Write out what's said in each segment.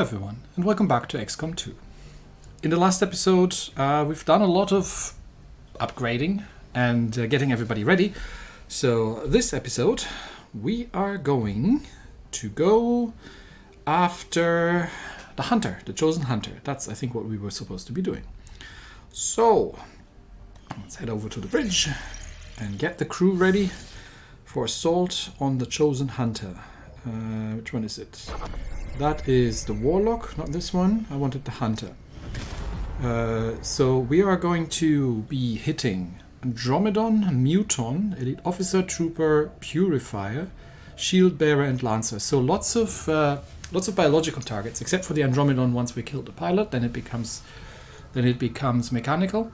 everyone, and welcome back to XCOM 2. In the last episode, we've done a lot of upgrading and getting everybody ready. So this episode, we are going to go after the hunter, the chosen hunter. That's, I think, what we were supposed to be doing. So, let's head over to the bridge and get the crew ready for assault on the chosen hunter. Which one is it? That is the warlock, not this one. I wanted the hunter. So we are going to be hitting Andromedon, Muton, Elite Officer, Trooper, Purifier, Shield Bearer, and Lancer. So lots of biological targets, except for the Andromedon. Once we kill the pilot, then it becomes mechanical.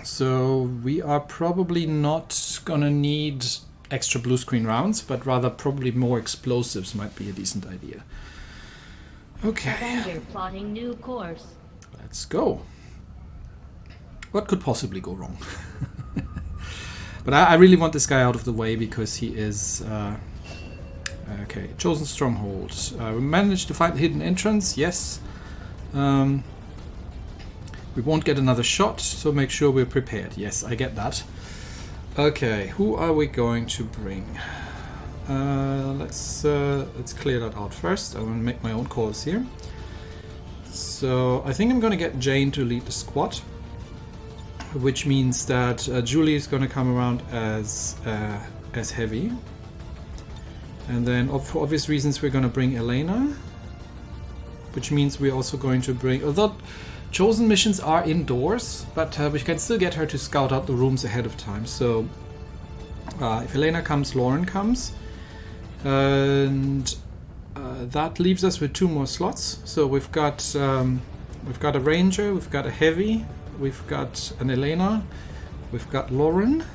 So we are probably not gonna need extra blue screen rounds, but rather probably more explosives might be a decent idea. Okay. Avenger plotting new course. Let's go. What could possibly go wrong? But I really want this guy out of the way because he is... okay, chosen stronghold. We managed to find the hidden entrance, yes. We won't get another shot, so make sure we're prepared. Yes, I get that. Okay, who are we going to bring? Let's clear that out first. I want to make my own calls here. So I think I'm going to get Jane to lead the squad, which means that Julie is going to come around as heavy, and then for obvious reasons we're going to bring Elena, which means we're also going to bring, although chosen missions are indoors, but we can still get her to scout out the rooms ahead of time. So if Elena comes, Lauren comes. And that leaves us with 2 more slots. So we've got a ranger, we've got a heavy, we've got an Elena, we've got Lauren.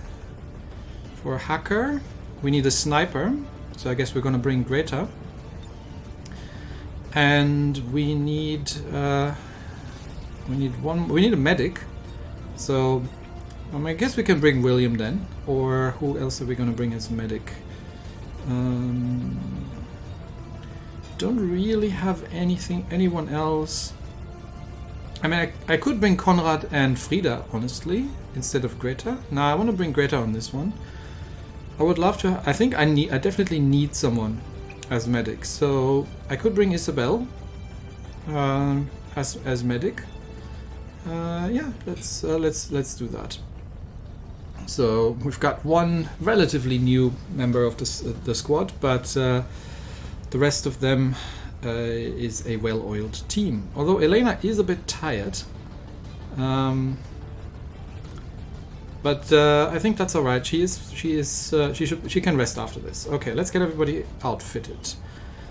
For a hacker, we need a sniper. So I guess we're going to bring Greta. And we need a medic. So I guess we can bring William then. Or who else are we going to bring as a medic? Don't really have anyone else. I mean, I could bring Konrad and Frida, honestly, instead of Greta. No, I want to bring Greta on this one. I would love to. I think I definitely need someone as medic. So I could bring Isabel as medic. Yeah, let's do that. So we've got one relatively new member of the squad, but the rest of them is a well-oiled team. Although Elena is a bit tired, but I think that's all right. She can rest after this. Okay, let's get everybody outfitted.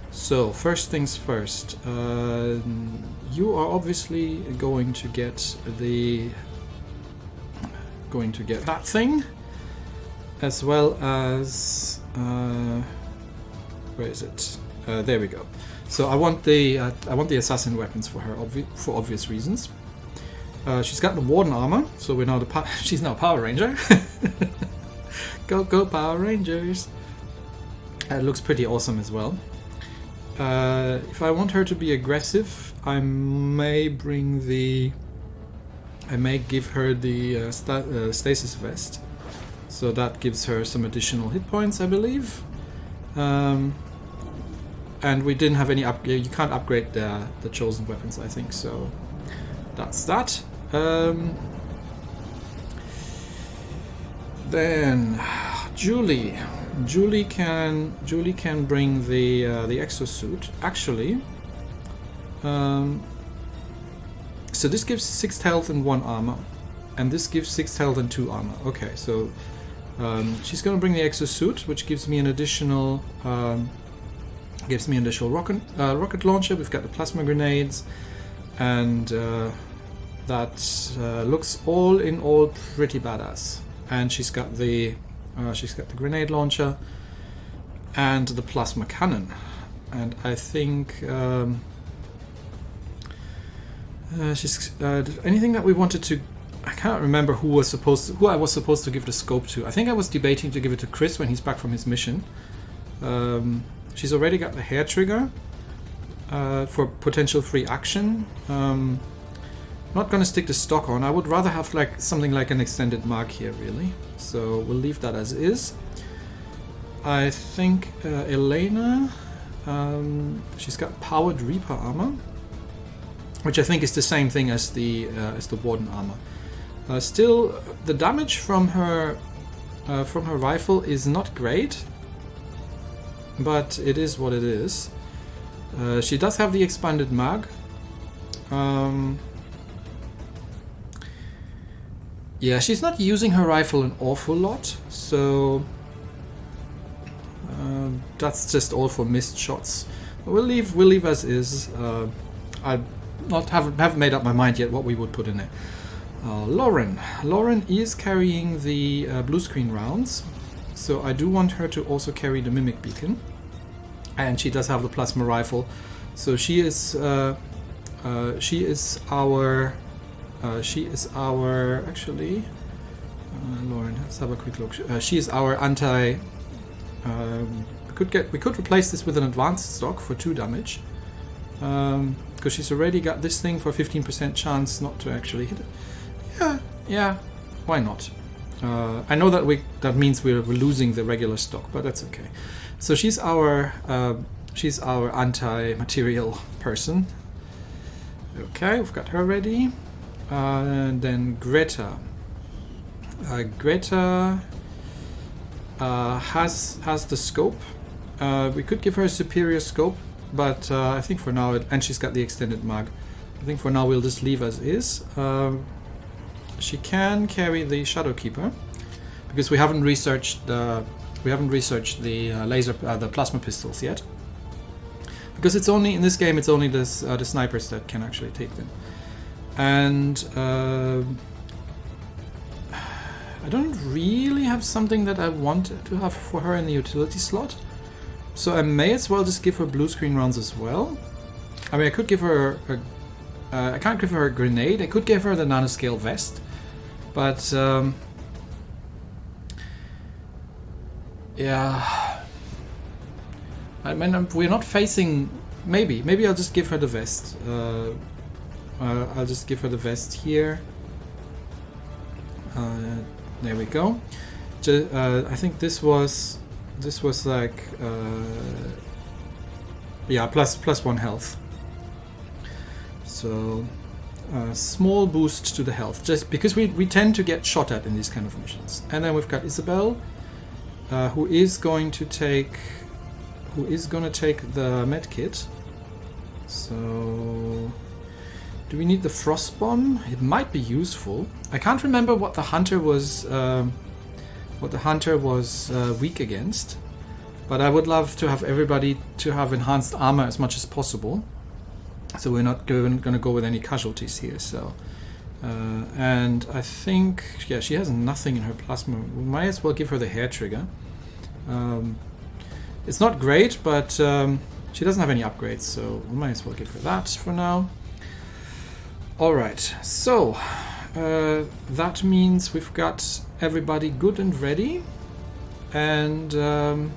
So first things first, you are obviously going to get that thing, as well as where is it? There we go. So I want the assassin weapons for her, for obvious reasons. She's got the warden armor, so we're now she's now Power Ranger. Go Power Rangers! It looks pretty awesome as well. If I want her to be aggressive, I may give her the stasis vest, so that gives her some additional hit points, I believe. And we didn't have any upgrade. You can't upgrade the chosen weapons, I think. So that's that. Then Julie can bring the exosuit. Actually. So this gives 6 health and 1 armor, and this gives 6 health and 2 armor. Okay, so she's going to bring the exosuit, which gives me an additional rocket launcher. We've got the plasma grenades, and that looks all in all pretty badass. And she's got the grenade launcher and the plasma cannon, and I think. She's anything that we wanted to. I can't remember who I was supposed to give the scope to. I think I was debating to give it to Chris when he's back from his mission. She's already got the hair trigger. for potential free action. Not gonna stick the stock on. I would rather have like something like an extended mark here, really. So we'll leave that as is. I think Elena, she's got powered Reaper armor, which I think is the same thing as the Warden armor. Still, the damage from her rifle is not great, but it is what it is. She does have the expanded mag. Yeah, she's not using her rifle an awful lot, so that's just all for missed shots. We'll leave as is. I haven't made up my mind yet what we would put in it. Lauren is carrying the blue screen rounds, so I do want her to also carry the mimic beacon, and she does have the plasma rifle, so she is our actually. Lauren, let's have a quick look. She is our anti. We could replace this with an advanced stock for 2 damage, because she's already got this thing for 15% chance not to actually hit it. Yeah, why not? I know that means we're losing the regular stock, but that's okay. So she's our anti-material person. Okay, we've got her ready. And then Greta. Greta has the scope. We could give her a superior scope, but I think for now, and she's got the extended mag. I think for now we'll just leave as is. She can carry the Shadowkeeper because we haven't researched the laser, the plasma pistols yet. Because it's only in this game, it's only the snipers that can actually take them. And I don't really have something that I want to have for her in the utility slot, so I may as well just give her blue screen rounds as well. I mean, I could give her I can't give her a grenade. I could give her the nanoscale vest, but yeah. I mean, we're not facing. Maybe I'll just give her the vest. I'll just give her the vest here. There we go. I think this was like yeah, plus 1 health. So small boost to the health, just because we tend to get shot at in these kind of missions. And then we've got Isabel, who is going to take the med kit. So do we need the frost bomb? It might be useful. I can't remember what the hunter was weak against, but I would love to have everybody to have enhanced armor as much as possible. So we're not going to go with any casualties here. So and I think, yeah, she has nothing in her plasma. We might as well give her the hair trigger. It's not great, but she doesn't have any upgrades, so we might as well give her that for now. Alright, so that means we've got everybody good and ready. And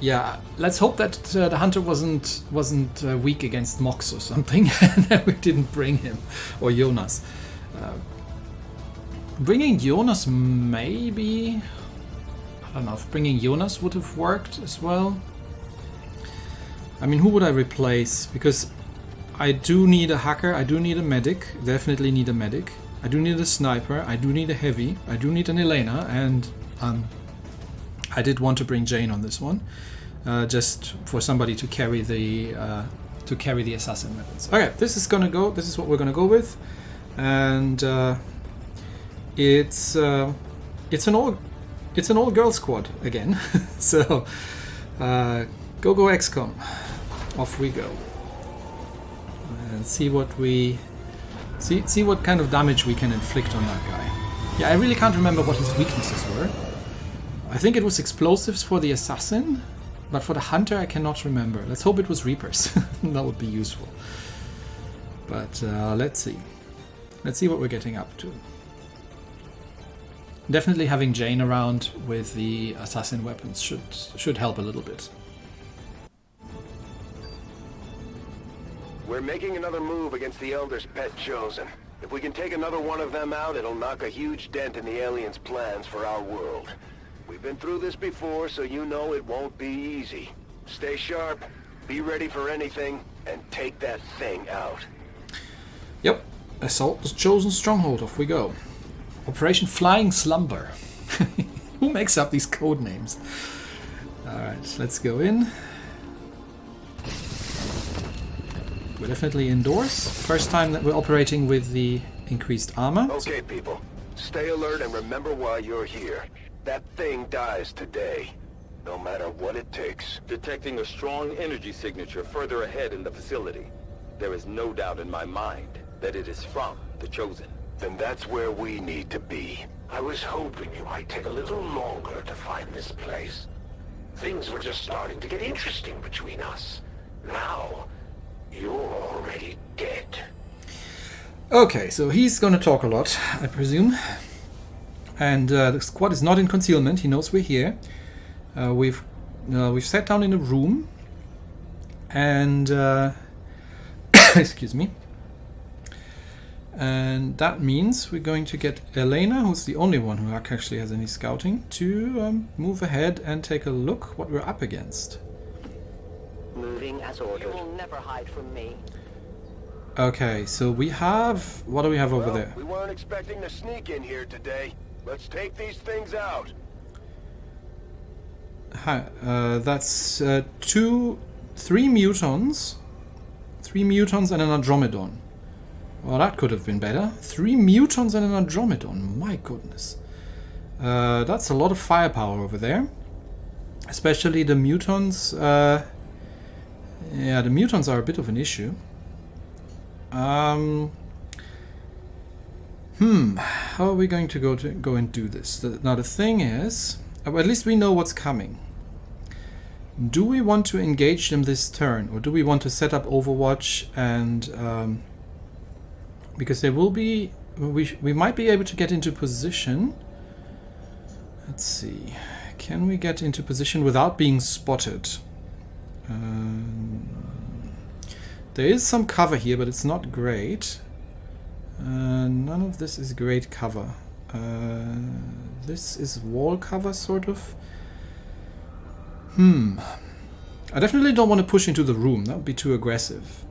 yeah, let's hope that the hunter wasn't weak against Mox or something, and that we didn't bring him, or Jonas. Bringing Jonas, maybe. I don't know if bringing Jonas would have worked as well. I mean, who would I replace? Because I do need a hacker, I do need a medic, definitely need a medic. I do need a sniper, I do need a heavy, I do need an Elena, and I did want to bring Jane on this one, just for somebody to carry the assassin weapons. Okay, this is what we're gonna go with, and it's an all girl squad again. So go XCOM, off we go, and see what kind of damage we can inflict on that guy. Yeah, I really can't remember what his weaknesses were. I think it was explosives for the assassin, but for the hunter I cannot remember. Let's hope it was Reapers. That would be useful. But let's see what we're getting up to. Definitely having Jane around with the assassin weapons should help a little bit. We're making another move against the Elder's pet Chosen. If we can take another one of them out, it'll knock a huge dent in the aliens' plans for our world. We've been through this before, so you know it won't be easy. Stay sharp, be ready for anything, and take that thing out. Yep. Assault the Chosen Stronghold. Off we go. Operation Flying Slumber. Who makes up these code names? Alright, let's go in. We're definitely indoors. First time that we're operating with the increased armor. Okay, people. Stay alert and remember why you're here. That thing dies today. No matter what it takes. Detecting a strong energy signature further ahead in the facility. There is no doubt in my mind that it is from the Chosen. Then that's where we need to be. I was hoping you might take a little longer to find this place. Things were just starting to get interesting between us. Now, you're already dead. Okay, so he's gonna talk a lot, I presume. And the squad is not in concealment. He knows we're here. We've sat down in a room, and excuse me. And that means we're going to get Elena, who's the only one who actually has any scouting, to move ahead and take a look what we're up against. Moving as ordered. You will never hide from me. Okay, so we have... What do we have over there? We weren't expecting to sneak in here today. Let's take these things out. Hi, that's three mutons. 3 mutons and an Andromedon. Well, that could have been better. 3 mutons and an Andromedon. My goodness. That's a lot of firepower over there. Especially the mutons. Yeah, the mutons are a bit of an issue. How are we going to go and do this? Now the thing is, at least we know what's coming. Do we want to engage them this turn, or do we want to set up Overwatch and because there will be, we might be able to get into position. Let's see, can we get into position without being spotted? There is some cover here, but it's not great. None of this is great cover. This is wall cover, sort of. I definitely don't want to push into the room. That would be too aggressive.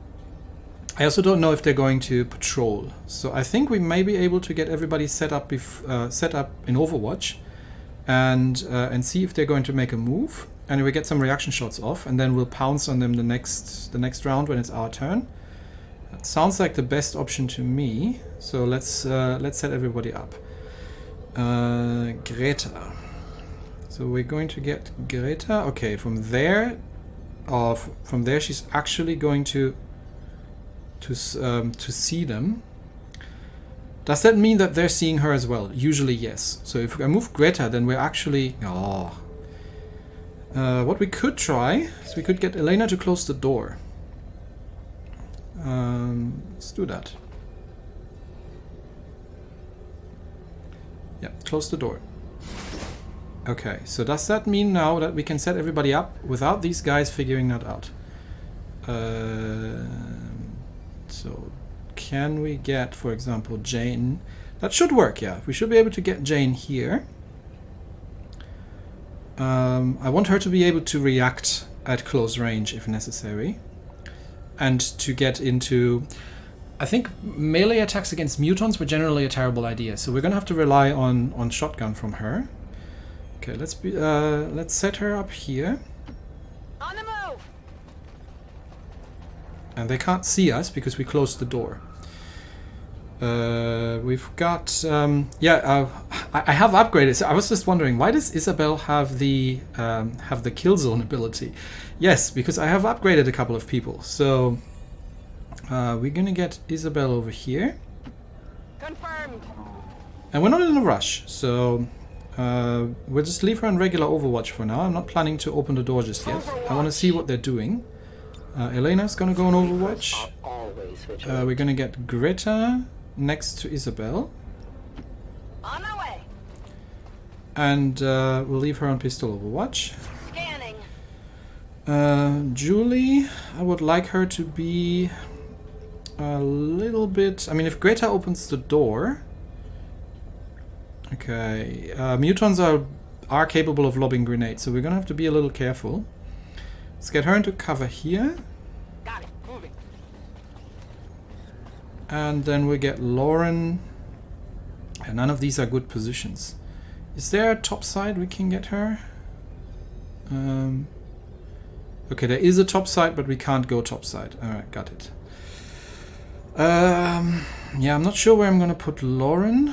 I also don't know if they're going to patrol. So I think we may be able to get everybody set up in Overwatch and see if they're going to make a move. And we get some reaction shots off, and then we'll pounce on them the next round when it's our turn. That sounds like the best option to me. So let's set everybody up. Greta. So we're going to get Greta. Okay, from there she's actually going to see them. Does that mean that they're seeing her as well? Usually yes. So if I move Greta, then we're actually... what we could try is we could get Elena to close the door. Let's do that. Yeah, close the door. Okay, so does that mean now that we can set everybody up without these guys figuring that out? So can we get, for example, Jane? That should work, yeah. We should be able to get Jane here. I want her to be able to react at close range if necessary. And to get into... I think melee attacks against mutons were generally a terrible idea, so we're going to have to rely on shotgun from her. Okay, let's set her up here. On the move. And they can't see us because we closed the door. We've got I have upgraded. So I was just wondering, why does Isabel have the kill zone ability? Yes, because I have upgraded a couple of people. So we're gonna get Isabel over here. Confirmed. And we're not in a rush, so we'll just leave her on regular Overwatch for now. I'm not planning to open the door just yet. I want to see what they're doing. Elena's gonna go on Overwatch. We're gonna get Greta next to Isabel. On my way. And we'll leave her on pistol Overwatch. Scanning. Julie, I would like her to be a little bit... I mean, if Greta opens the door... Okay, mutons are capable of lobbing grenades, so we're gonna have to be a little careful. Let's get her into cover here. Got it. Moving. And then we get Lauren. And none of these are good positions. Is there a top side we can get her? Okay, there is a top side, but we can't go top side. Alright, got it. Yeah, I'm not sure where I'm gonna put Lauren.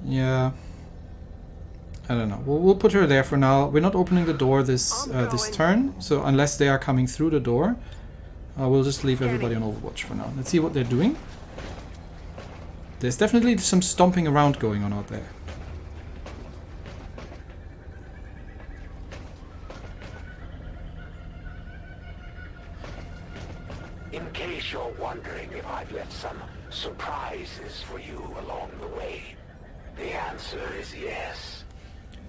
Yeah, I don't know. We'll put her there for now. We're not opening the door this turn, so unless they are coming through the door, we'll just leave everybody on Overwatch for now. Let's see what they're doing. There's definitely some stomping around going on out there. In case you're wondering if I've left some surprises for you along the way, the answer is yes.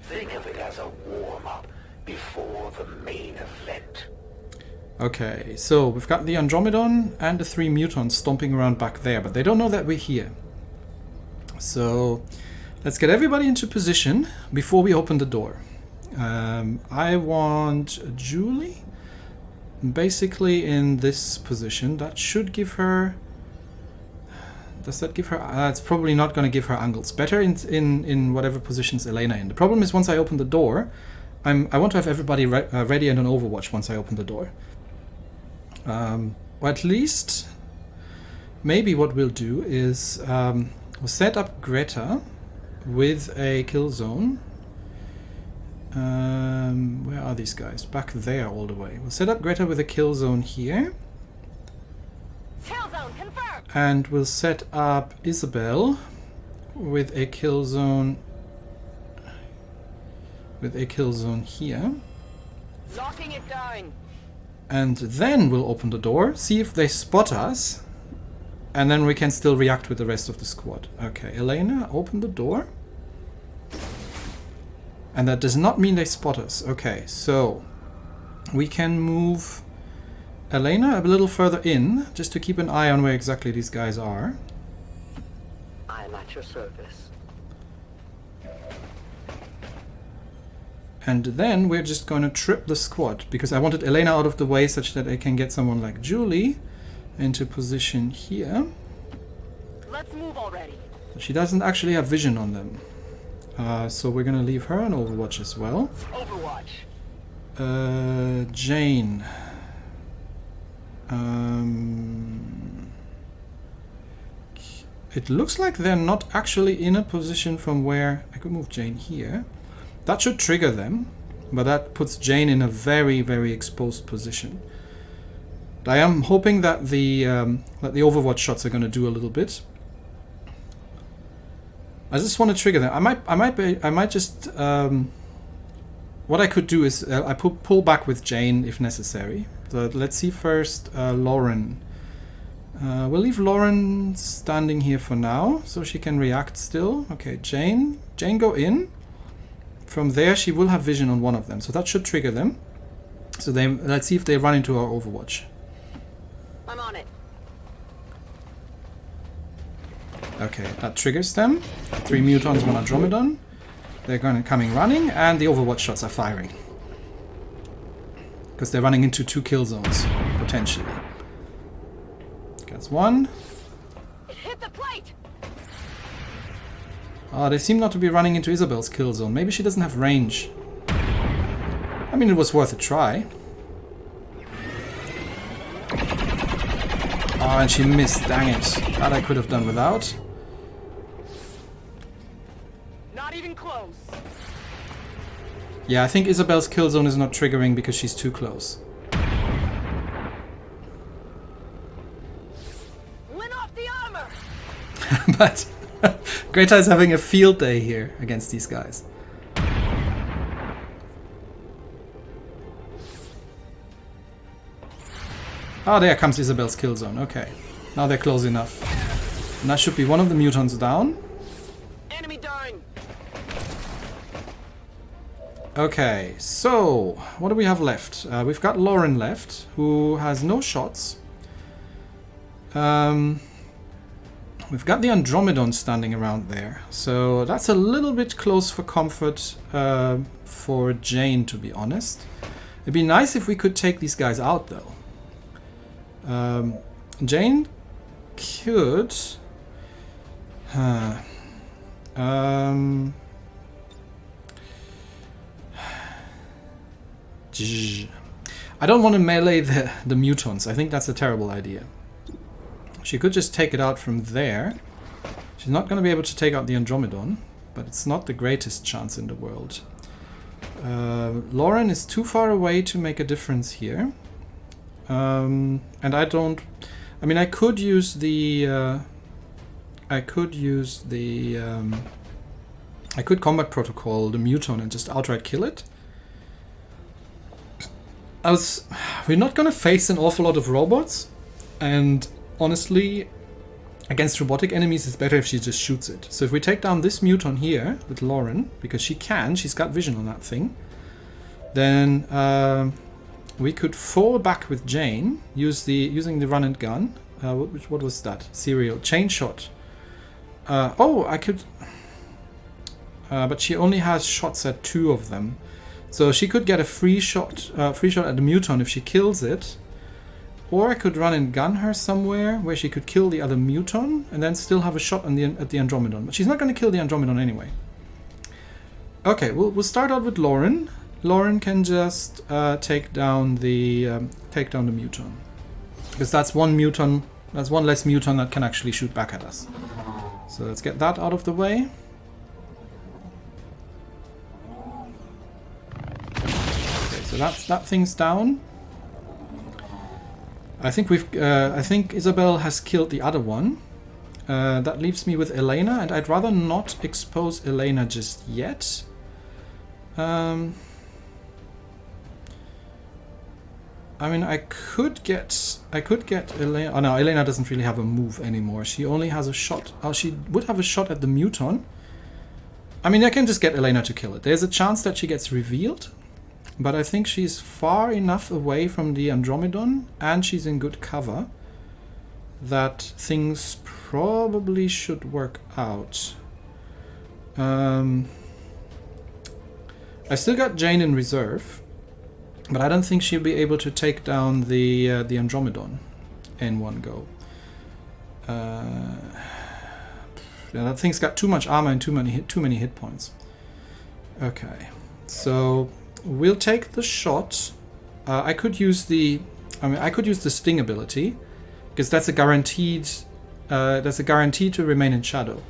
Think of it as a warm-up before the main event. Okay, so we've got the Andromedon and the 3 mutons stomping around back there, but they don't know that we're here. So let's get everybody into position before we open the door. I want Julie basically in this position. That should give her... Does that give her... it's probably not going to give her angles. Better in whatever positions Elena in. The problem is once I open the door, I want to have everybody ready and on Overwatch once I open the door. Or at least, maybe what we'll do is we'll set up Greta with a kill zone. Where are these guys? Back there all the way. We'll set up Greta with a kill zone here. Kill zone confirmed. And we'll set up Isabel with a kill zone here. Locking it down. And then we'll open the door, see if they spot us, and then we can still react with the rest of the squad. Okay, Elena, open the door. And that does not mean they spot us. Okay, so we can move Elena a little further in, just to keep an eye on where exactly these guys are. I'm at your service. And then we're just going to trip the squad, because I wanted Elena out of the way such that I can get someone like Julie into position here. Let's move already. But she doesn't actually have vision on them. So we're going to leave her on Overwatch as well. Overwatch. Jane. It looks like they're not actually in a position from where... I could move Jane here. That should trigger them, but that puts Jane in a very, very exposed position. I am hoping that the Overwatch shots are going to do a little bit. I just want to trigger them. I might just... what I could do is I pull back with Jane if necessary. So let's see first Lauren. We'll leave Lauren standing here for now, so she can react still. Okay, Jane go in. From there, she will have vision on one of them, so that should trigger them. So let's see if they run into our Overwatch. I'm on it. Okay, that triggers them. 3 mutons, 1 Andromedon. They're coming running, and the Overwatch shots are firing. Because they're running into 2 kill zones, potentially. That's 1. It hit the plate. They seem not to be running into Isabel's kill zone. Maybe she doesn't have range. I mean, it was worth a try. Oh, and she missed. Dang it. That I could have done without. Not even close. Yeah, I think Isabel's kill zone is not triggering because she's too close. Win off the armor. But Greta is having a field day here against these guys. Oh, there comes Isabel's kill zone. Okay, now they're close enough. And that should be one of the mutants down. Enemy down. Okay, so what do we have left? We've got Lauren left, who has no shots. We've got the Andromedon standing around there, so that's a little bit close for comfort for Jane, to be honest. It'd be nice if we could take these guys out, though. Jane could... I don't want to melee the mutons. I think that's a terrible idea. She could just take it out from there. She's not going to be able to take out the Andromedon, but it's not the greatest chance in the world. Lauren is too far away to make a difference here. And I don't... I mean, I could use the... I could combat protocol the muton and just outright kill it. We're not going to face an awful lot of robots, and honestly, against robotic enemies it's better if she just shoots it. So if we take down this muton here with Lauren, because she's got vision on that thing, then we could fall back with Jane, using the run and gun. What was that? Serial chain shot. I could... but she only has shots at 2 of them. So she could get a free shot at the muton if she kills it. Or I could run and gun her somewhere where she could kill the other muton and then still have a shot on at the Andromedon. But she's not going to kill the Andromedon anyway. Okay, we'll start out with Lauren. Lauren can just take down the muton, because that's one muton. That's one less muton that can actually shoot back at us. So let's get that out of the way. Okay, so that thing's down. I think Isabel has killed the other one. That leaves me with Elena, and I'd rather not expose Elena just yet. I mean, I could get Elena. Oh no, Elena doesn't really have a move anymore. She only has a shot. Oh, she would have a shot at the muton. I mean, I can just get Elena to kill it. There's a chance that she gets revealed, but I think she's far enough away from the Andromedon, and she's in good cover, that things probably should work out. I still got Jane in reserve, but I don't think she'll be able to take down the Andromedon in one go. Yeah, that thing's got too much armor and too many hit points. Okay, so we'll take the shot. I could use the sting ability, because that's a guaranteed. That's a guarantee to remain in shadow.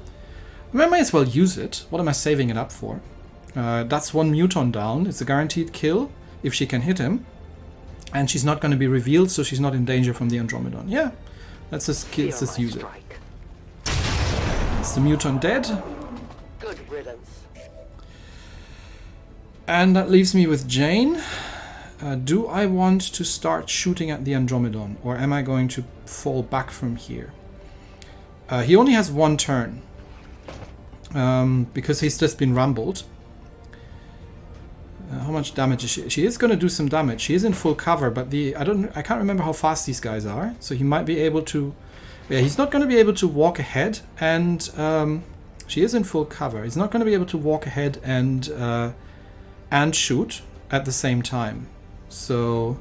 I might as well use it. What am I saving it up for? That's one muton down. It's a guaranteed kill if she can hit him, and she's not going to be revealed, so she's not in danger from the Andromedon. Yeah, let's just use it. Is the muton dead? Good riddance. And that leaves me with Jane. Do I want to start shooting at the Andromedon, or am I going to fall back from here? He only has one turn, because he's just been rumbled. How much damage is she? She is going to do some damage. She is in full cover, but I can't remember how fast these guys are. So he might be able to. Yeah, he's not going to be able to walk ahead, and she is in full cover. He's not going to be able to walk ahead and shoot at the same time. So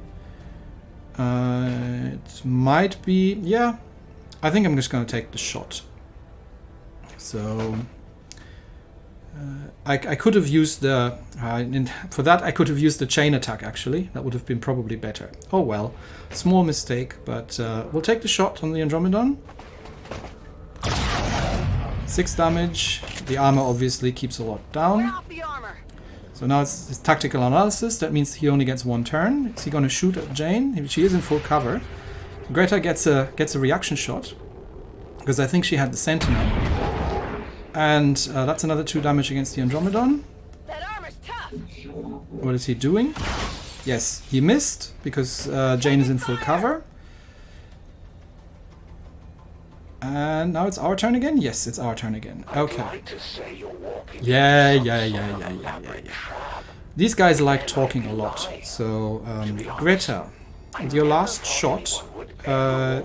it might be. Yeah, I think I'm just going to take the shot. So. I could have used the... for that I could have used the chain attack, actually. That would have been probably better. Oh well. Small mistake, but we'll take the shot on the Andromedon. 6 damage. The armor obviously keeps a lot down. So now it's tactical analysis. That means he only gets 1 turn. Is he going to shoot at Jane? She is in full cover. Greta gets a reaction shot, because I think she had the Sentinel. And that's another 2 damage against the Andromedon. That armor's tough. What is he doing? Yes, he missed, because Jane is in full cover. And now it's our turn again? Yes, it's our turn again. Okay. Yeah. These guys like talking a lot. So, Greta, with your last shot,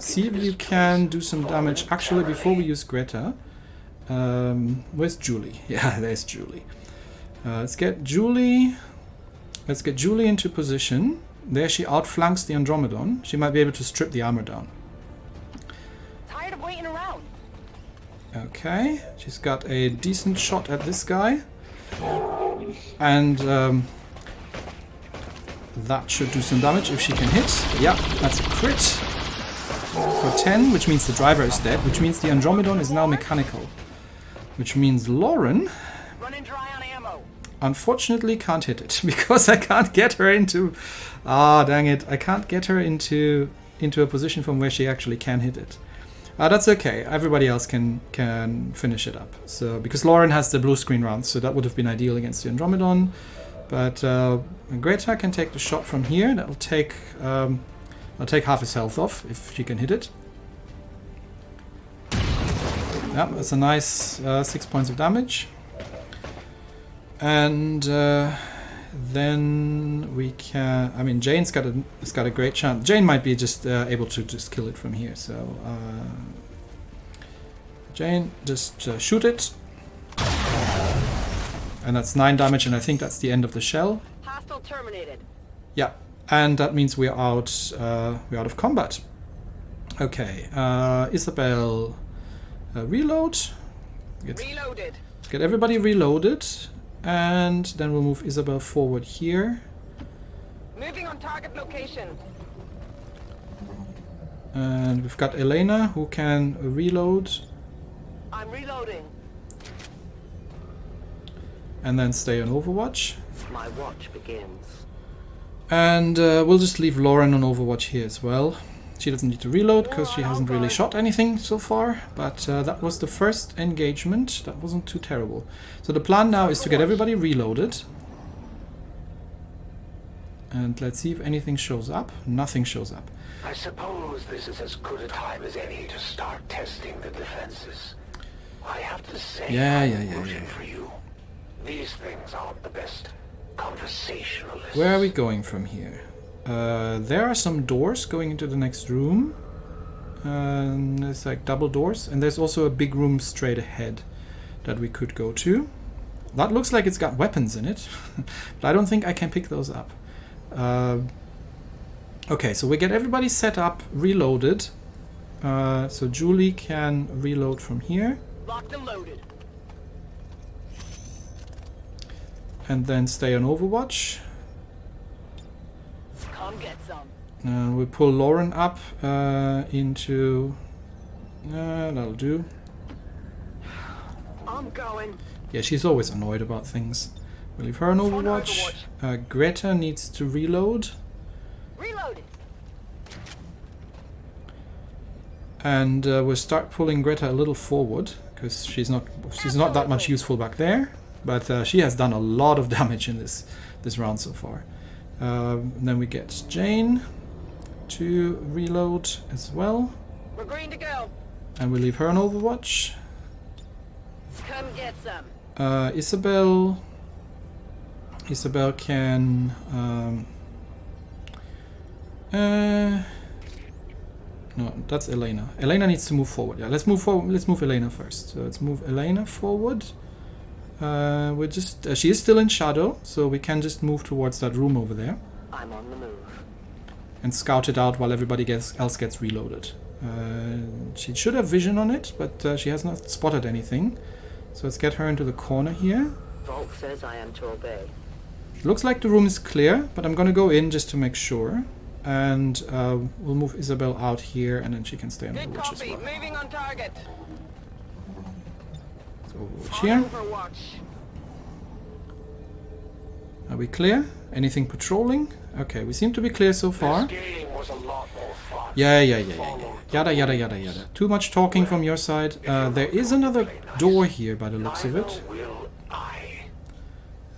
see if you can do some damage. Actually, before we use Greta, where's Julie? Yeah, there's Julie. Let's get Julie into position. There she outflanks the Andromedon. She might be able to strip the armor down. Tired of waiting around. Okay, she's got a decent shot at this guy. And that should do some damage if she can hit. Yeah, that's a crit for 10, which means the driver is dead, which means the Andromedon is now mechanical. Which means Lauren, Running dry on ammo. unfortunately, can't hit it because I can't get her into. Ah, dang it! I can't get her into a position from where she actually can hit it. That's okay. Everybody else can finish it up. So because Lauren has the blue screen round, so that would have been ideal against the Andromedon. But Greta can take the shot from here. That'll take half his health off if she can hit it. Yeah, that's a nice 6 points of damage. And then we can. I mean, Jane's got a great chance. Jane might be just able to just kill it from here. So Jane, just shoot it, and that's 9 damage. And I think that's the end of the shell. Hostile terminated. Yeah, and that means we're out. We're out of combat. Okay, Isabel, reload. Reloaded. Get everybody reloaded. And then we'll move Isabel forward here. Moving on target location. And we've got Elena who can reload. I'm reloading. And then stay on Overwatch. My watch begins. And we'll just leave Lauren on Overwatch here as well. She doesn't need to reload because she hasn't really shot anything so far. But that was the first engagement. That wasn't too terrible. So the plan now is to get everybody reloaded. And let's see if anything shows up. Nothing shows up. I suppose this is as good a time as any to start testing the defenses. I have to say, I'm rooting for you. These things aren't the best conversationalists. Where are we going from here? There are some doors going into the next room. There's like double doors. And there's also a big room straight ahead that we could go to. That looks like it's got weapons in it. But I don't think I can pick those up. Okay, so we get everybody set up, reloaded. So Julie can reload from here. Locked and loaded. And then stay on Overwatch. Come get some. And we pull Lauren up into... that'll do. I'm going. Yeah, she's always annoyed about things. We'll leave her on Overwatch. Greta needs to reload. Reloaded. And we'll start pulling Greta a little forward, because she's not that much useful back there. But she has done a lot of damage in this round so far. And then we get Jane to reload as well. We're green to go. And we leave her on Overwatch. Come get some. Isabel can no, that's Elena. Elena needs to move forward. Yeah, let's move forward. Let's move Elena first. So let's move Elena forward. We're just she is still in shadow, so we can just move towards that room over there. I'm on the move. And scout it out while everybody else gets reloaded. She should have vision on it, but she has not spotted anything. So let's get her into the corner here. Vault says I am to obey. Looks like the room is clear, but I'm gonna go in just to make sure. And we'll move Isabel out here, and then she can stay on the watch as well. Moving on target. So Overwatch here. Overwatch. Are we clear? Anything patrolling? Okay, we seem to be clear so far. This game was a lot more fun. Yeah. Yada yada yada yada. Too much talking from your side. There is another door here by the looks of it. Will I?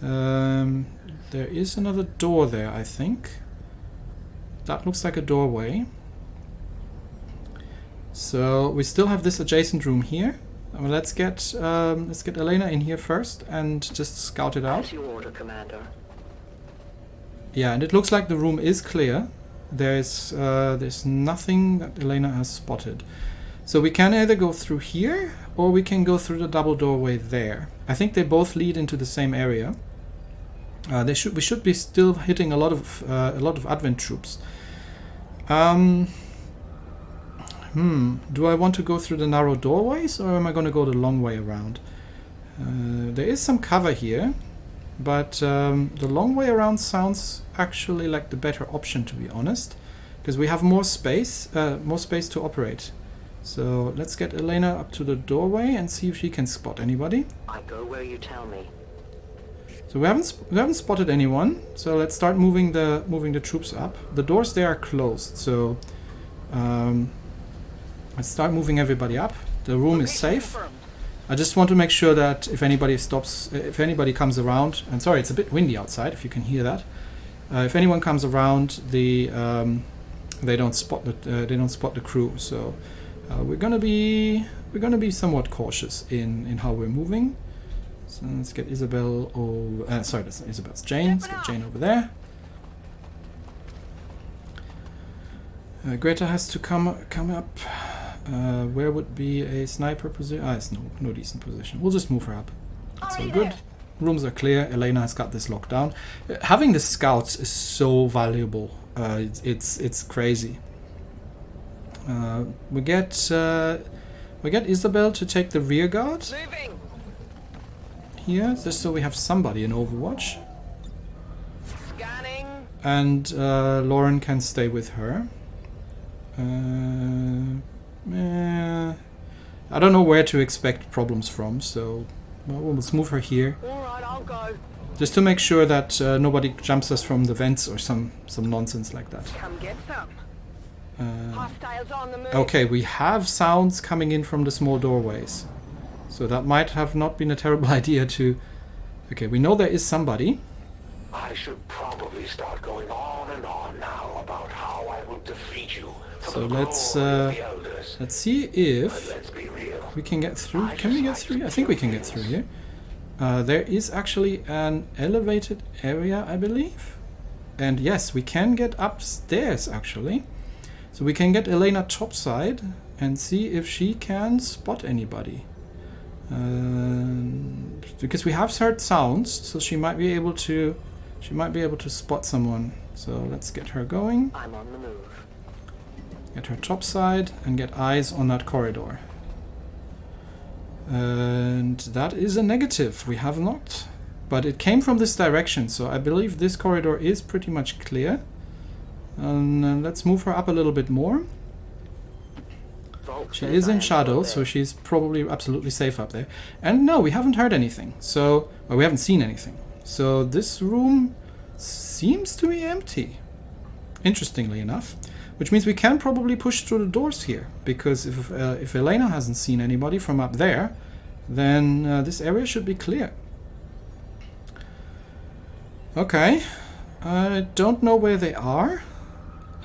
There is another door there, I think. That looks like a doorway. So we still have this adjacent room here. Well, let's get Elena in here first and just scout it out. As you order, Commander. Yeah, and it looks like the room is clear. There's nothing that Elena has spotted. So we can either go through here or we can go through the double doorway there. I think they both lead into the same area. We should be still hitting a lot of Advent troops. Do I want to go through the narrow doorways or am I going to go the long way around? There is some cover here, but the long way around sounds actually like the better option, to be honest, because we have more space to operate. So let's get Elena up to the doorway and see if she can spot anybody. I go where you tell me. So we haven't spotted anyone. So let's start moving the troops up. The doors there are closed, so let's start moving everybody up. The room is safe. I just want to make sure that if anybody comes around, and sorry, it's a bit windy outside, if you can hear that. If anyone comes around, they don't spot the crew. So we're gonna be somewhat cautious in how we're moving. So let's get Isabel over. Sorry, that's not Isabel. It's Jane. Let's get Jane over there. Greta has to come up. Where would be a sniper position? It's no decent position. We'll just move her up. That's all good. Rooms are clear. Elena has got this locked down. Having the scouts is so valuable. It's crazy. We get Isabel to take the rear guard here, just so we have somebody in Overwatch. Scanning. And Lauren can stay with her. I don't know where to expect problems from, so let's move her here. Alright, I'll go. Just to make sure that nobody jumps us from the vents or some nonsense like that. Come get some. Hostiles on the move. Okay, we have sounds coming in from the small doorways. So that might have not been a terrible idea to... Okay, we know there is somebody. I should probably start going on and on now about how I will defeat you. So let's see if we can get through. Can we get through? I think we can get through here. There is actually an elevated area, I believe. And yes, we can get upstairs actually. So we can get Elena topside and see if she can spot anybody. Because we have heard sounds, so she might be able to spot someone. So let's get her going. I'm on the move. Get her topside and get eyes on that corridor. And that is a negative. We have not. But it came from this direction, so I believe this corridor is pretty much clear. And let's move her up a little bit more. She is in shadow, so she's probably absolutely safe up there. And no, we haven't heard anything. So, well, we haven't seen anything. So this room seems to be empty. Interestingly enough. Which means we can probably push through the doors here. Because if Elena hasn't seen anybody from up there, then this area should be clear. Okay. I don't know where they are.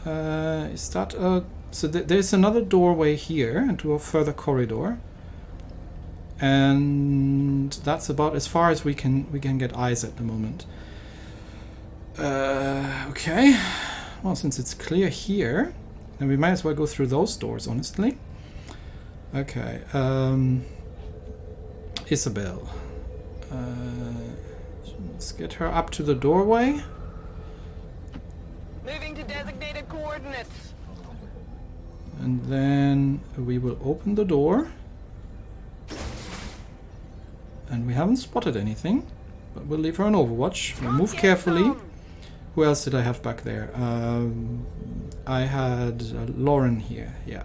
Is that a... So there's another doorway here into a further corridor, and that's about as far as we can get eyes at the moment. Okay, well, since it's clear here, then we might as well go through those doors, honestly. Okay, Isabel. Let's get her up to the doorway. Moving to designated coordinates. And then we will open the door. And we haven't spotted anything, but we'll leave her on Overwatch. We'll move carefully. Who else did I have back there? I had Lauren here, yeah.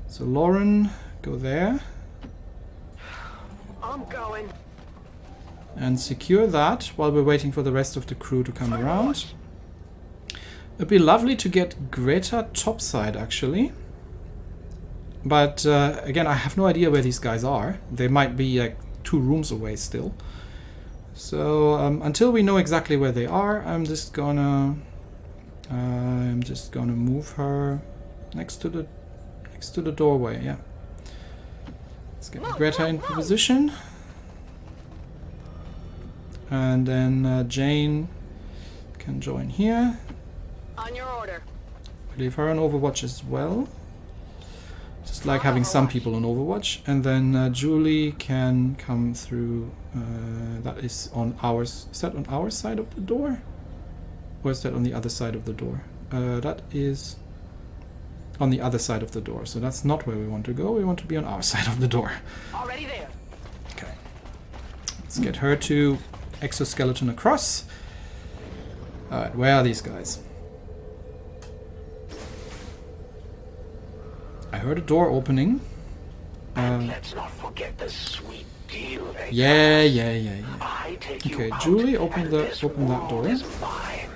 So Lauren, go there. I'm going. And secure that while we're waiting for the rest of the crew to come around. It'd be lovely to get Greta topside, actually. But again, I have no idea where these guys are. They might be like 2 rooms away still. So until we know exactly where they are, I'm just gonna move her next to the doorway. Yeah. Let's get Greta into position, and then Jane can join here. On your order. Leave her on Overwatch as well. Just like having some people on Overwatch. And then Julie can come through. That is on ours. Is that on our side of the door? Or is that on the other side of the door? That is on the other side of the door. So that's not where we want to go. We want to be on our side of the door. Already there. Okay. Let's get her to exoskeleton across. Alright, where are these guys? I heard a door opening. Let's not forget the sweet deal they Yeah. I take you Okay, out, Julie, open and that this door. world is mine.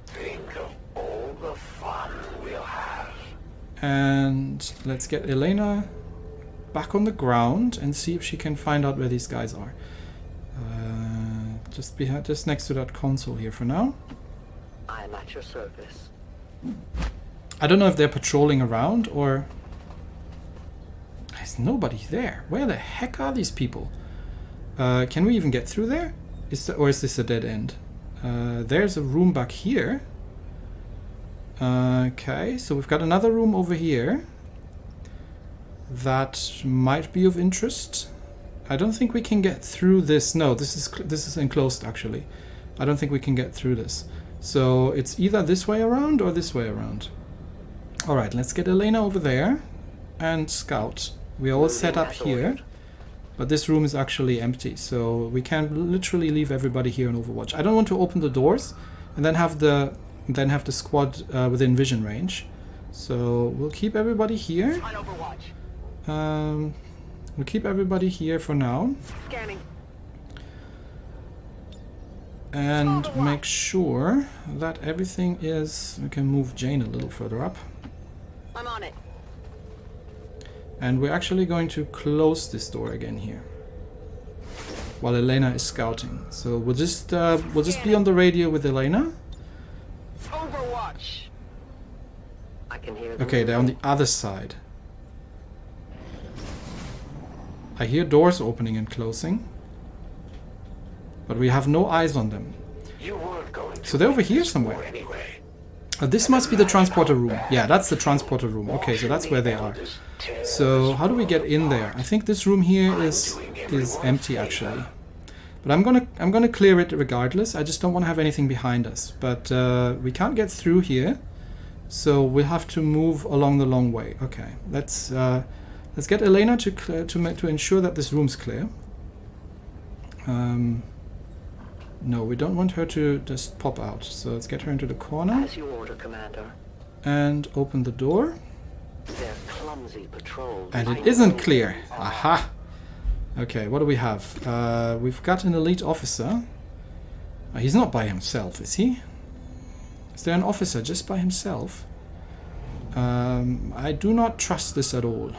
Think of all the fun we'll have. And let's get Elena back on the ground and see if she can find out where these guys are. Just next to that console here for now. I am at your service. I don't know if they're patrolling around or... There's nobody there. Where the heck are these people? Can we even get through there? Or is this a dead end? There's a room back here. Okay, so we've got another room over here. That might be of interest. I don't think we can get through this. No, this is enclosed actually. I don't think we can get through this. So it's either this way around or this way around. Alright, let's get Elena over there and scout. We're all set up here, but this room is actually empty, so we can literally leave everybody here on Overwatch. I don't want to open the doors and then have the squad within vision range. So we'll keep everybody here. On Overwatch. We'll keep everybody here for now. Scanning. And make sure that everything is... We can move Jane a little further up. I'm on it. And we're actually going to close this door again here, while Elena is scouting. So we'll just be on the radio with Elena. Overwatch. I can hear them. Okay, they're on the other side. I hear doors opening and closing, but we have no eyes on them. You weren't going to So they're over win here this somewhere. war anyway. This must be the transporter room. Yeah, that's the transporter room. Okay, so that's where they are. So how do we get in there? I think this room here is empty actually. But I'm gonna clear it regardless. I just don't want to have anything behind us. But we can't get through here, so we'll have to move along the long way. Okay, let's get Elena to ensure that this room's clear. No, we don't want her to just pop out. So let's get her into the corner As you order, Commander. and open the door. Their clumsy patrols. And it isn't clear. Aha! Okay, what do we have? We've got an elite officer. He's not by himself, is he? Is there an officer just by himself? I do not trust this at all.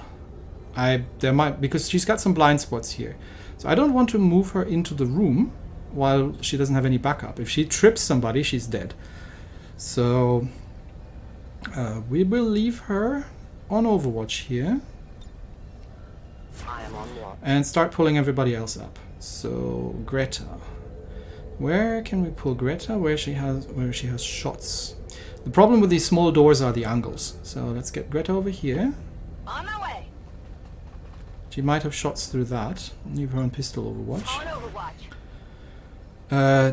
Because she's got some blind spots here. So I don't want to move her into the room while she doesn't have any backup. If she trips somebody, she's dead. So we will leave her on Overwatch here I am on watch. and start pulling everybody else up. So Greta, where can we pull Greta? Where she has shots. The problem with these small doors are the angles. So let's get Greta over here. On my way. She might have shots through that. Leave her on pistol Overwatch. On Overwatch.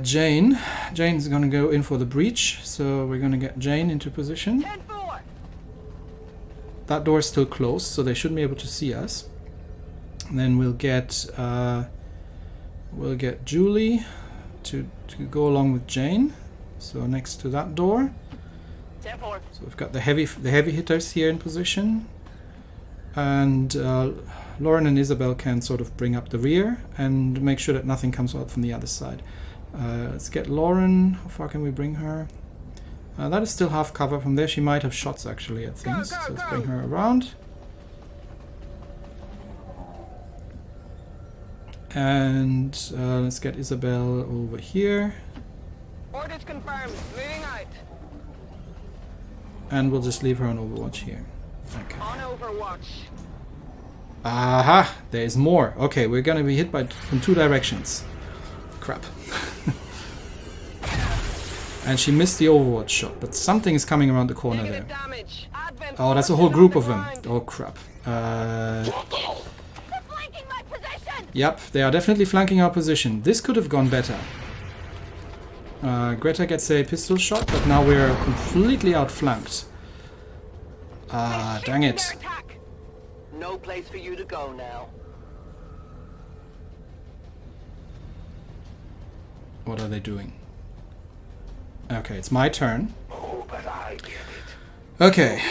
Jane's gonna go in for the breach, so we're gonna get Jane into position. 10-4. That door is still closed, so they shouldn't be able to see us. And then we'll get Julie to go along with Jane. So next to that door. 10-4. So we've got the heavy hitters here in position, and Lauren and Isabel can sort of bring up the rear and make sure that nothing comes out from the other side. Let's get Lauren. How far can we bring her? That is still half cover. From there she might have shots actually at things. So let's bring her around. And let's get Isabel over here. Orders confirmed. Moving out. And we'll just leave her on Overwatch here. Okay. On Overwatch. Aha! There's more. Okay, we're gonna be hit from two directions. Crap. And she missed the overwatch shot, but something is coming around the corner there. Oh, that's a whole group of them. Oh, crap. Yep, they are definitely flanking our position. This could have gone better. Greta gets a pistol shot, but now we're completely outflanked. Dang it. No place for you to go now. What are they doing? Okay, it's my turn. Oh, but I get it. Okay,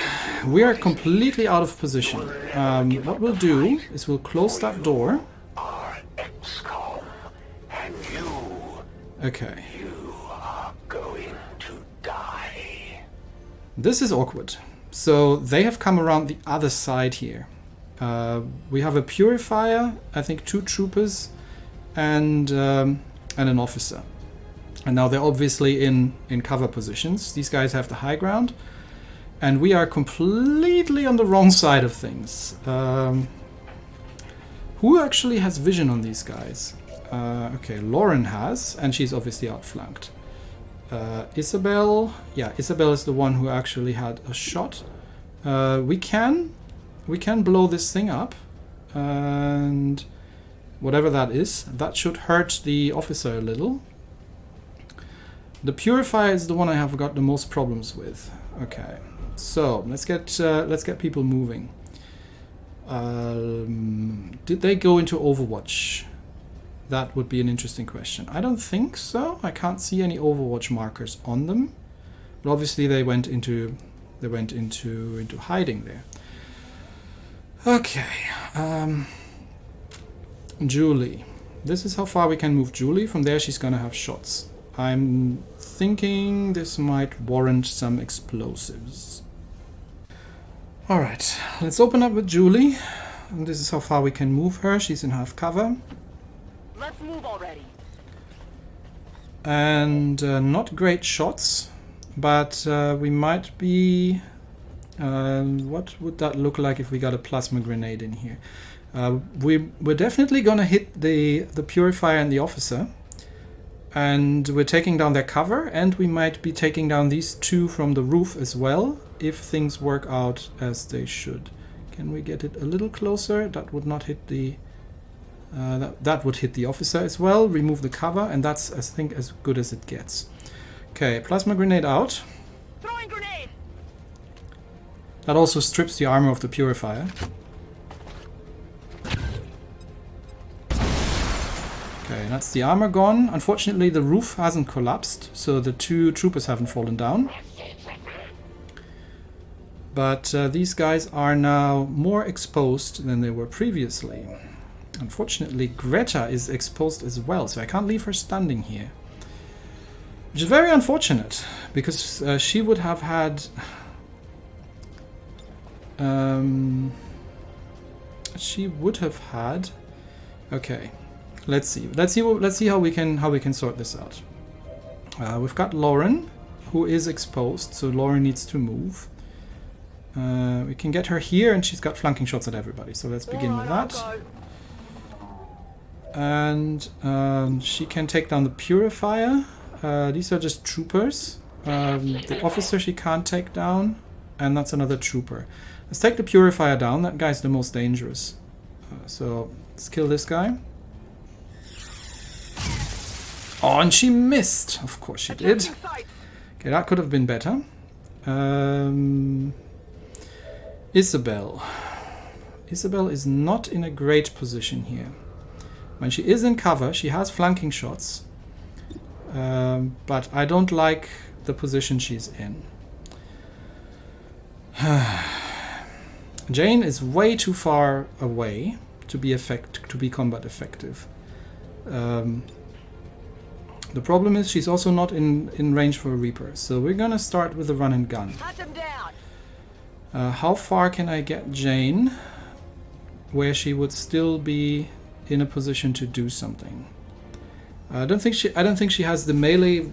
we are completely out of position. What we'll do is we'll close that door. Are XCOM, and you Okay. are going to die. This is awkward. So they have come around the other side here. We have a purifier, I think 2 troopers, and an officer. And now they're obviously in cover positions. These guys have the high ground. And we are completely on the wrong side of things. Who actually has vision on these guys? Okay, Lauren has, and she's obviously outflanked. Isabel, yeah, Isabel is the one who actually had a shot. We can blow this thing up, and whatever that is, that should hurt the officer a little. The purifier is the one I have got the most problems with. Okay, so let's get people moving. Did they go into Overwatch? That would be an interesting question. I don't think so. I can't see any Overwatch markers on them. But obviously they went into hiding there. Okay. Julie. This is how far we can move Julie. From there she's gonna have shots. I'm thinking this might warrant some explosives. Alright, let's open up with Julie. And this is how far we can move her. She's in half cover. Let's move already. And not great shots, but we might be... what would that look like if we got a plasma grenade in here? We're definitely gonna hit the purifier and the officer. And we're taking down their cover, and we might be taking down these 2 from the roof as well, if things work out as they should. Can we get it a little closer? That would not hit the... that would hit the officer as well. Remove the cover, and that's, I think, as good as it gets. Okay, plasma grenade out. Throwing grenade. That also strips the armor of the purifier. Okay, that's the armor gone. Unfortunately, the roof hasn't collapsed, so the 2 troopers haven't fallen down. But these guys are now more exposed than they were previously. Unfortunately, Greta is exposed as well, so I can't leave her standing here. Which is very unfortunate, because she would have had... she would have had... Okay, let's see how we can sort this out. We've got Lauren, who is exposed, so Lauren needs to move. We can get her here, and she's got flanking shots at everybody, so let's begin with that. And she can take down the purifier. These are just troopers. The officer she can't take down, and that's another trooper. Let's take the purifier down. That guy's the most dangerous. So let's kill this guy. Oh, and she missed. Of course she did. Okay, that could have been better. Isabel. Isabel is not in a great position here. When she is in cover, she has flanking shots. But I don't like the position she's in. Jane is way too far away to be combat effective. The problem is she's also not in range for a Reaper. So we're gonna start with a run and gun. How far can I get Jane where she would still be in a position to do something? I don't think she has the melee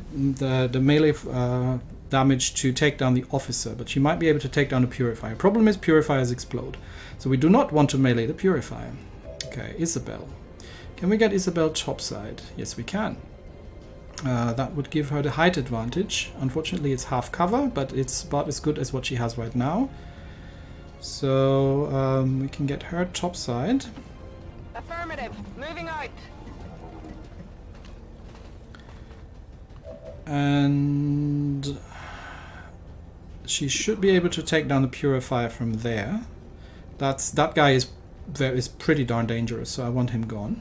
damage to take down the officer, but she might be able to take down the purifier. Problem is purifiers explode, so we do not want to melee the purifier. Okay, Isabel. Can we get Isabel topside? Yes, we can. That would give her the height advantage. Unfortunately, it's half cover, but it's about as good as what she has right now. So we can get her topside. Affirmative. Moving out. And she should be able to take down the purifier from there. That guy is pretty darn dangerous, so I want him gone.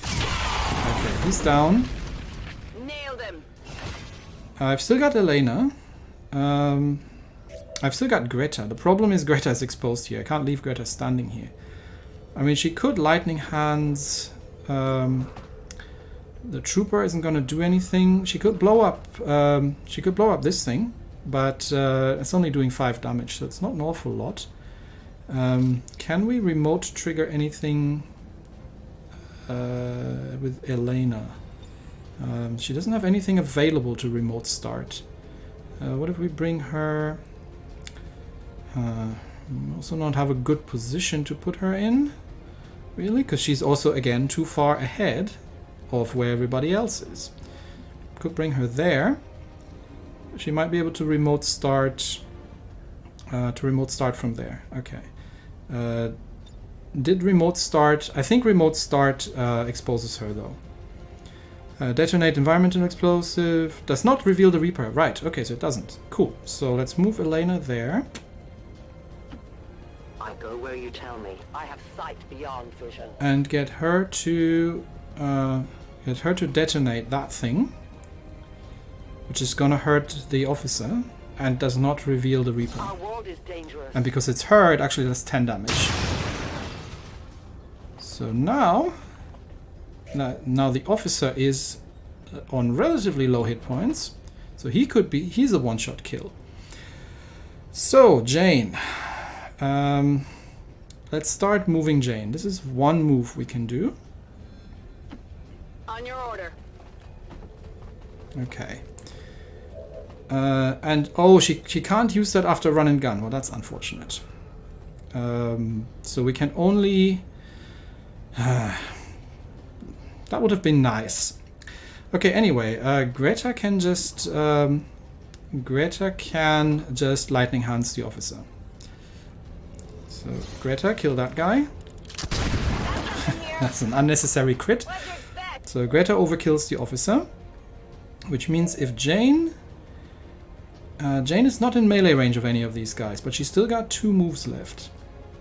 Okay, he's down. Nailed him. I've still got Elena. I've still got Greta. The problem is Greta is exposed here. I can't leave Greta standing here. I mean, she could lightning hands. The trooper isn't going to do anything. She could blow up. She could blow up this thing, but it's only doing 5 damage, so it's not an awful lot. Can we remote trigger anything with Elena? She doesn't have anything available to remote start. What if we bring her? Also not have a good position to put her in, really, because she's also again too far ahead of where everybody else is. Could bring her there. She might be able to remote start. From there. Okay. Did remote start? I think remote start exposes her though. Detonate environmental explosive. Does not reveal the Reaper. Right, okay, so it doesn't. Cool. So let's move Elena there. I go where you tell me. I have sight beyond vision. And get her to detonate that thing. Which is gonna hurt the officer. And does not reveal the Reaper. Our world is dangerous. And because it's her, it actually does 10 damage. So now the officer is on relatively low hit points, so he's a one-shot kill. So Jane, let's start moving Jane. This is one move we can do. On your order. Okay. And oh, she can't use that after run and gun. Well, that's unfortunate. So we can only. That would have been nice. Okay, anyway, Greta can just lightning hands the officer. So Greta, kill that guy. That's an unnecessary crit. So Greta overkills the officer, which means if Jane is not in melee range of any of these guys, but she's still got 2 moves left.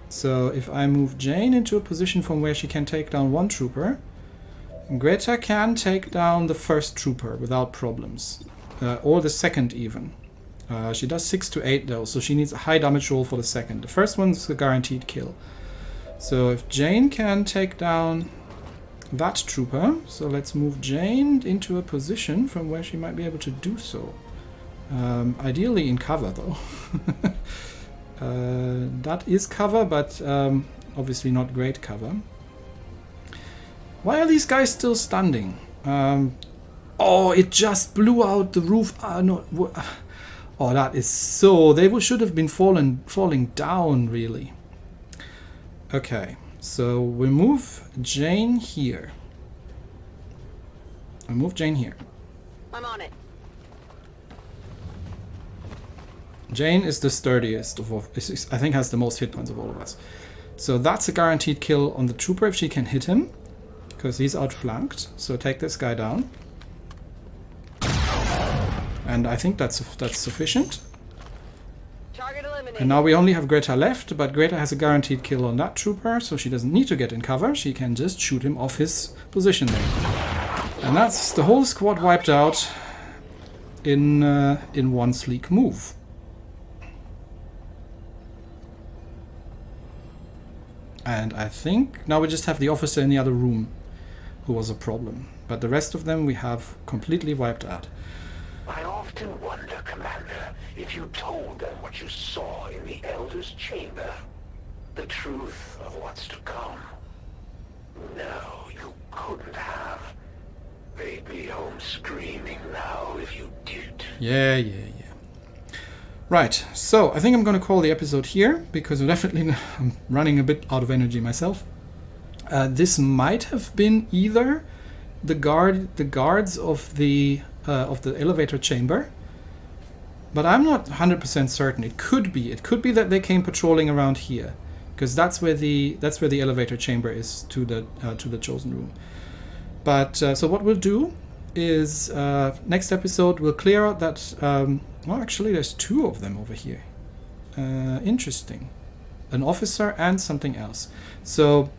So if I move Jane into a position from where she can take down 1 trooper, Greta can take down the first trooper without problems, or the second even. She does 6 to 8 though, so she needs a high damage roll for the second. The first one's a guaranteed kill. So if Jane can take down that trooper, so let's move Jane into a position from where she might be able to do so. Ideally in cover though. That is cover, but obviously not great cover. Why are these guys still standing? Oh, it just blew out the roof. No. Oh, that is so... They should have been falling down, really. Okay, so we move Jane here. I move Jane here. I'm on it. Jane is the sturdiest of all, I think has the most hit points of all of us. So that's a guaranteed kill on the trooper if she can hit him, because he's outflanked. So take this guy down. And I think that's sufficient. Target eliminated. And now we only have Greta left, but Greta has a guaranteed kill on that trooper, so she doesn't need to get in cover. She can just shoot him off his position there. And that's the whole squad wiped out in one sleek move. And I think now we just have the officer in the other room who was a problem. But the rest of them we have completely wiped out. I often wonder, Commander, if you told them what you saw in the Elder's Chamber. The truth of what's to come. No, you couldn't have. They'd be home screaming now if you did. Yeah. Right, so I think I'm going to call the episode here, because I'm running a bit out of energy myself. This might have been either the guards of the elevator chamber, but I'm not 100% certain. It could be that they came patrolling around here, because that's where the elevator chamber is to the chosen room. But so what we'll do is next episode we'll clear out that. Well, actually, there's 2 of them over here. Interesting, an officer and something else. So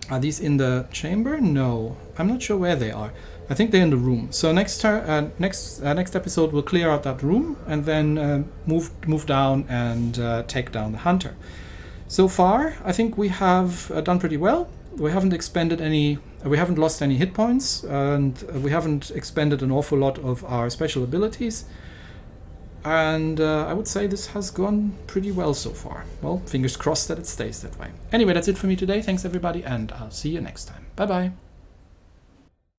are these in the chamber? No, I'm not sure where they are. I think they're in the room. So next episode we'll clear out that room and then move down and take down the hunter. So far, I think we have done pretty well. We haven't lost any hit points, and we haven't expended an awful lot of our special abilities. And I would say this has gone pretty well so far. Well, fingers crossed that it stays that way. Anyway, that's it for me today. Thanks everybody, and I'll see you next time. Bye bye.